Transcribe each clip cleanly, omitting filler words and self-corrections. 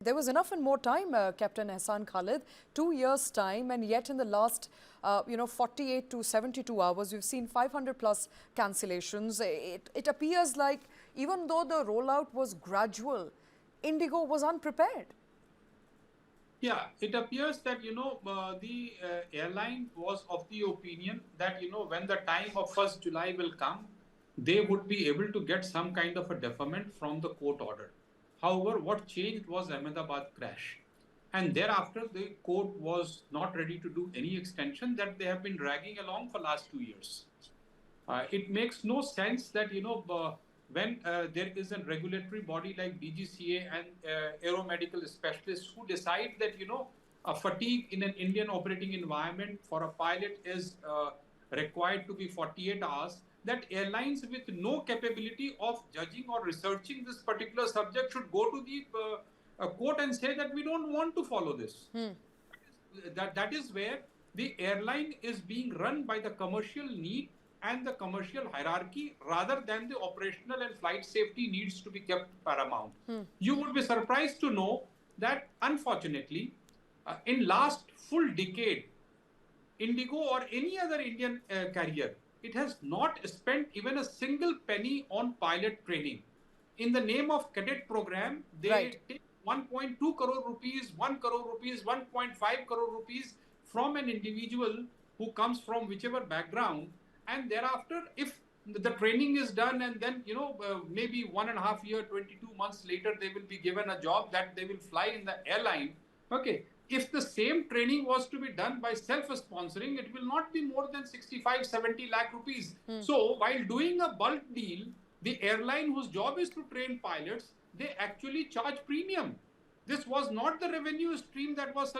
There was enough and more time, Captain Ehsan Khalid, 2 years' time, and yet in the last, 48 to 72 hours, we've seen 500 plus cancellations. It appears like even though the rollout was gradual, IndiGo was unprepared. Yeah, it appears that, the airline was of the opinion that, when the time of 1st July will come, they would be able to get some kind of a deferment from the court order. However, what changed was Ahmedabad crash. And thereafter, the court was not ready to do any extension that they have been dragging along for last 2 years. It makes no sense that, when there is a regulatory body like DGCA and aeromedical specialists who decide that, a fatigue in an Indian operating environment for a pilot is required to be 48 hours, that airlines with no capability of judging or researching this particular subject should go to the court and say that we don't want to follow this. That is where the airline is being run by the commercial need and the commercial hierarchy rather than the operational and flight safety needs to be kept paramount. You would be surprised to know that unfortunately, in last full decade, IndiGo or any other Indian carrier, it has not spent even a single penny on pilot training. In the name of cadet program, they take 1.2 crore rupees, 1 crore rupees, 1.5 crore rupees from an individual who comes from whichever background. And thereafter, if the training is done and then, maybe 1.5 years, 22 months later, they will be given a job that they will fly in the airline. Okay. If the same training was to be done by self-sponsoring, it will not be more than 65, 70 lakh rupees. So while doing a bulk deal, the airline whose job is to train pilots, they actually charge premium. This was not the revenue stream that was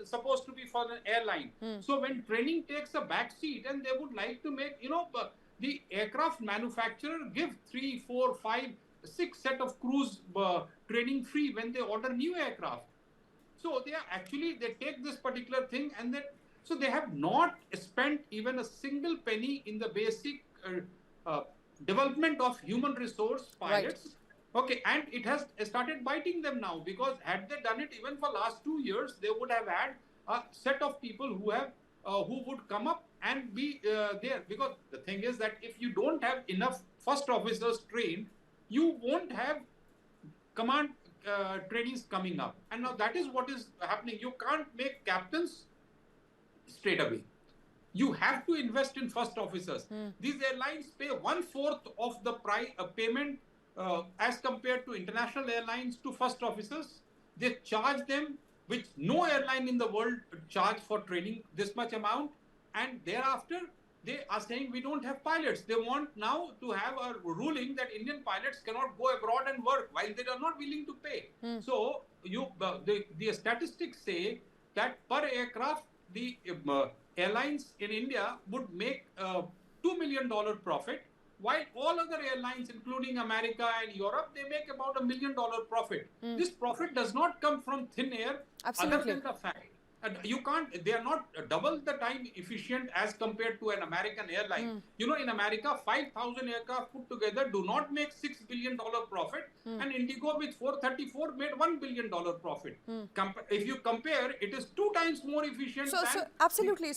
supposed to be for the airline. So when training takes a back seat and they would like to make, the aircraft manufacturer give 3, 4, 5, 6 set of crews training free when they order new aircraft. So they take this particular thing and so they have not spent even a single penny in the basic development of human resource pilots. Okay, and it has started biting them now, because had they done it even for last 2 years, they would have had a set of people who would come up and be there. Because the thing is that if you don't have enough first officers trained, you won't have command trainings coming up. And now that is what is happening. You can't make captains straight away. You have to invest in first officers. These airlines pay 1/4 of the price payment as compared to international airlines to first officers. They charge them, which no airline in the world charge for training this much amount. And thereafter, they are saying we don't have pilots. They want now to have a ruling that Indian pilots cannot go abroad and work while they are not willing to pay. So the statistics say that per aircraft, the airlines in India would make $2 million profit, while all other airlines, including America and Europe, they make about $1 million profit. This profit does not come from thin air. Absolutely. Other than the fact. And they are not double the time efficient as compared to an American airline. In America, 5,000 aircraft put together do not make $6 billion profit. And IndiGo with 434 made $1 billion profit. If you compare, it is 2 times more efficient. So absolutely.